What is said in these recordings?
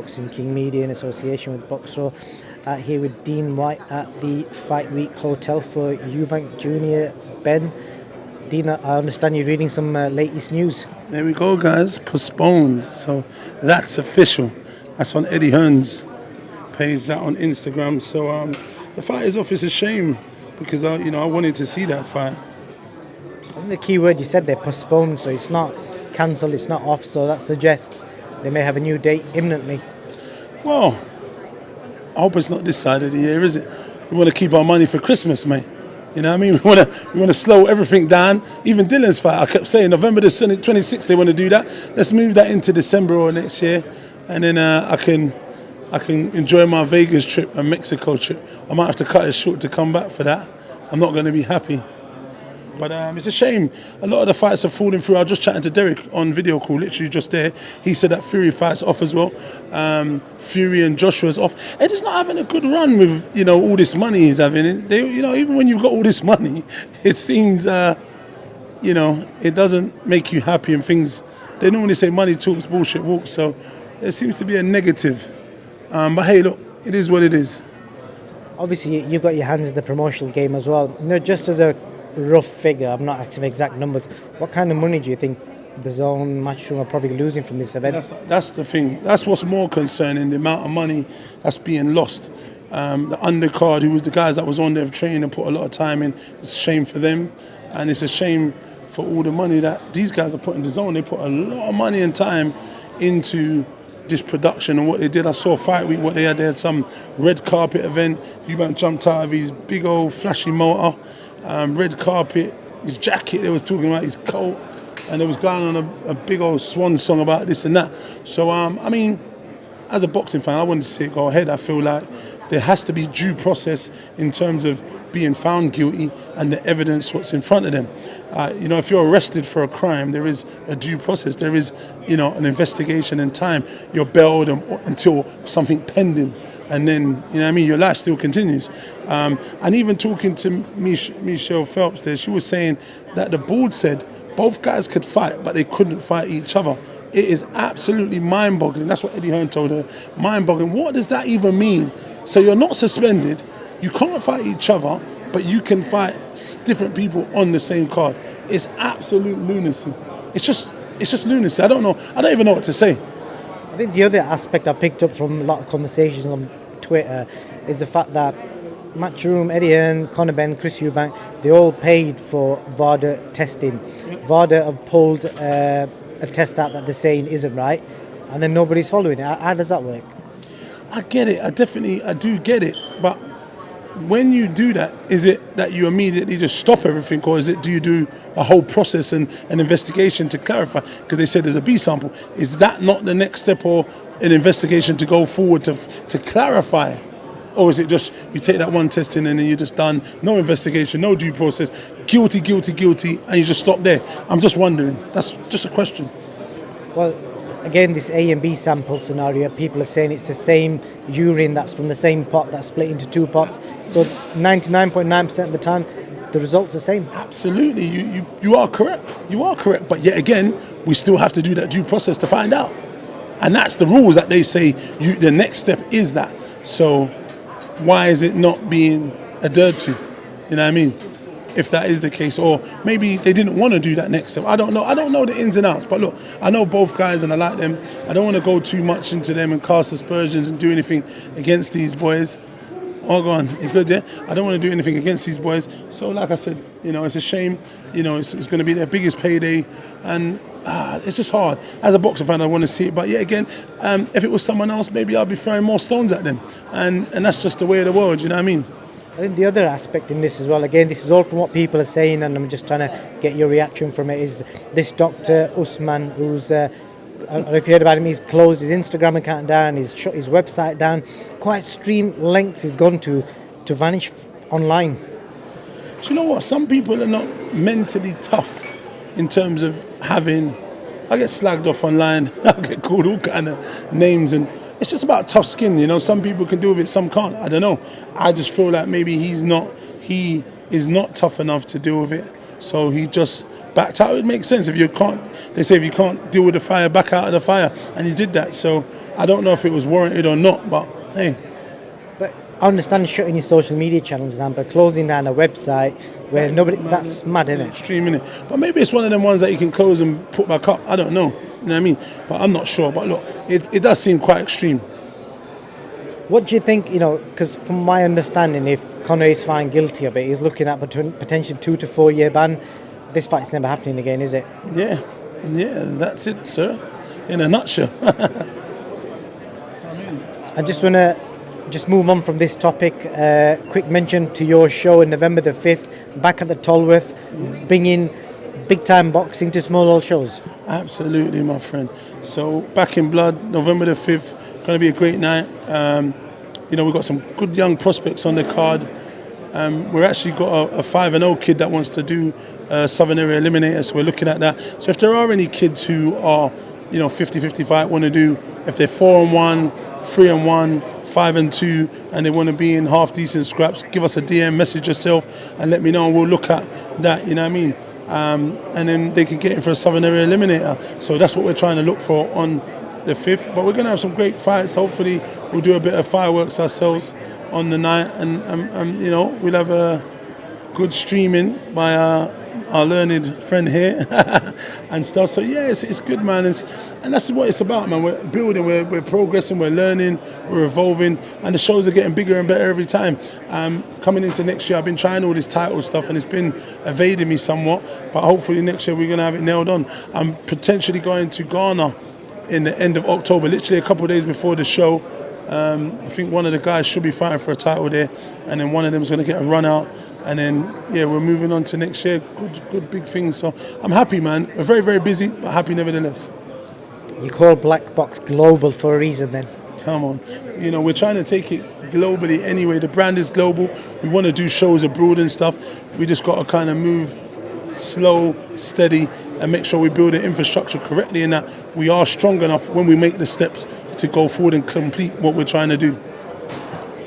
Boxing King Media in association with Boxro. Here with Dean Whyte at the Fight Week Hotel for Eubank Jr. Ben. Dean, I understand you're reading some latest news. There we go, guys. Postponed. So that's official. That's on Eddie Hearn's page, that on Instagram. So the fight is off. It's a shame because I wanted to see that fight. I think the key word you said there, postponed. So it's not cancelled, it's not off. So that suggests they may have a new date imminently. Well, I hope it's not this side of the year, is it? We want to keep our money for Christmas, mate. You know what I mean? We want to slow everything down. Even Dylan's fight, I kept saying November the 26th they want to do that. Let's move that into December or next year, and then I can enjoy my Vegas trip and Mexico trip. I might have to cut it short to come back for that. I'm not going to be happy. But it's a shame. A lot of the fights are falling through. I was just chatting to Derek on video call, literally just there. He said that Fury fight's off as well. Fury and Joshua's off. Eddie's not having a good run with all this money he's having. Even when you've got all this money, it seems it doesn't make you happy and things. They normally say money talks, bullshit walks. So there seems to be a negative. But hey, look, it is what it is. Obviously, you've got your hands in the promotional game as well. Just as a rough figure, I'm not active exact numbers, what kind of money do you think the Zone Matchroom are probably losing from this event? That's the thing. That's what's more concerning, the amount of money that's being lost. The undercard, who was the guys that was on there training and put a lot of time in, it's a shame for them, and it's a shame for all the money that these guys are putting in the Zone. They put a lot of money and time into this production and what they did. I saw Fight Week, what they had. They had some red carpet event. Eubank jumped out of his big old flashy motor. Red carpet, his jacket, they was talking about his coat, and they was going on a big old swan song about this and that. So, as a boxing fan, I wanted to see it go ahead. I feel like there has to be due process in terms of being found guilty and the evidence what's in front of them. If you're arrested for a crime, there is a due process. There is, an investigation and time. You're bailed until something pending. And then, your life still continues. And even talking to Michelle Phelps there, she was saying that the board said both guys could fight, but they couldn't fight each other. It is absolutely mind-boggling. That's what Eddie Hearn told her. Mind-boggling. What does that even mean? So you're not suspended, you can't fight each other, but you can fight different people on the same card. It's absolute lunacy. It's just lunacy. I don't even know what to say. I think the other aspect I picked up from a lot of conversations on Twitter is the fact that Matchroom, Eddie Hearn, Conor Benn, Chris Eubank, they all paid for VADA testing. VADA have pulled a test out that they're saying isn't right, and then nobody's following it. How does that work? I get it. I do get it. But when you do that, is it that you immediately just stop everything, or do you do a whole process and an investigation to clarify? Because they said there's a B sample. Is that not the next step, or an investigation to go forward to clarify? Or is it just you take that one testing and then you're just done, no investigation, no due process, guilty, and you just stop there? I'm just wondering. That's just a question. Well, again, this A and B sample scenario, people are saying it's the same urine that's from the same pot that's split into two pots. So 99.9% of the time, the result's the same. Absolutely, you are correct. You are correct. But yet again, we still have to do that due process to find out. And that's the rules that they say the next step is that. So why is it not being adhered to? You know what I mean? If that is the case, or maybe they didn't want to do that next step. I don't know the ins and outs, but look, I know both guys and I like them. I don't want to go too much into them and cast aspersions and do anything against these boys. Oh, go on, you good, yeah? I don't want to do anything against these boys. So like I said, it's a shame. It's going to be their biggest payday, and it's just hard. As a boxing fan, I want to see it, but yet again, if it was someone else, maybe I'd be throwing more stones at them, and that's just the way of the world, you know what I mean? I think the other aspect in this as well, again, this is all from what people are saying, and I'm just trying to get your reaction from it, is this Dr. Usman, who's, I don't know if you heard about him, he's closed his Instagram account down, he's shut his website down, quite extreme lengths he's gone to vanish online. Do you know what? Some people are not mentally tough in terms of having, I get slagged off online, I get called all kind of names, and it's just about tough skin, Some people can deal with it, some can't. I don't know. I just feel like maybe he is not tough enough to deal with it. So he just backed out. It makes sense. They say if you can't deal with the fire, back out of the fire. And he did that. So I don't know if it was warranted or not, but hey. But I understand shutting your social media channels down, but closing down a website where nobody, that's mad, isn't it? Extreme, innit? But maybe it's one of them ones that you can close and put back up. I don't know. You know what I mean? But I'm not sure. But look, it does seem quite extreme. What do you think, because from my understanding, if Conor is found guilty of it, he's looking at potential 2 to 4 year ban. This fight's never happening again, is it? Yeah, that's it, sir. In a nutshell. I just want to move on from this topic. Quick mention to your show on November the 5th, back at the Tolworth, bringing big time boxing to small old shows. Absolutely, my friend. So Back in Blood, November the 5th, going to be a great night. We've got some good young prospects on the card. We've actually got a 5-0 kid that wants to do Southern Area Eliminator, so we're looking at that. So if there are any kids who are 50-55, want to do, if they're 4-1, 3-1, 5-2, and they want to be in half decent scraps, give us a DM, message yourself, and let me know, and we'll look at that. You know what I mean? And then they can get in for a Southern Area Eliminator. So that's what we're trying to look for on the 5th. But we're going to have some great fights. Hopefully, we'll do a bit of fireworks ourselves on the night, and we'll have a good streaming by our learned friend here and stuff. So yeah, it's good, man. And that's what it's about, man. We're building, we're progressing, we're learning, we're evolving, and the shows are getting bigger and better every time. Coming into next year, I've been trying all this title stuff, and it's been evading me somewhat. But hopefully next year we're going to have it nailed on. I'm potentially going to Ghana in the end of October, literally a couple of days before the show. I think one of the guys should be fighting for a title there, and then one of them is going to get a run out. And then, we're moving on to next year. Good big things. So I'm happy, man. We're very, very busy, but happy nevertheless. You call Black Box global for a reason then? Come on. We're trying to take it globally anyway. The brand is global. We want to do shows abroad and stuff. We just got to kind of move slow, steady, and make sure we build the infrastructure correctly, and that we are strong enough when we make the steps to go forward and complete what we're trying to do.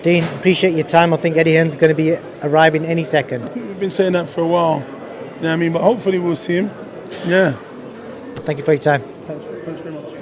Dean, appreciate your time. I think Eddie Hearn's going to be arriving any second. We've been saying that for a while. You know what I mean? But hopefully we'll see him. Yeah. Thank you for your time. Thanks very much.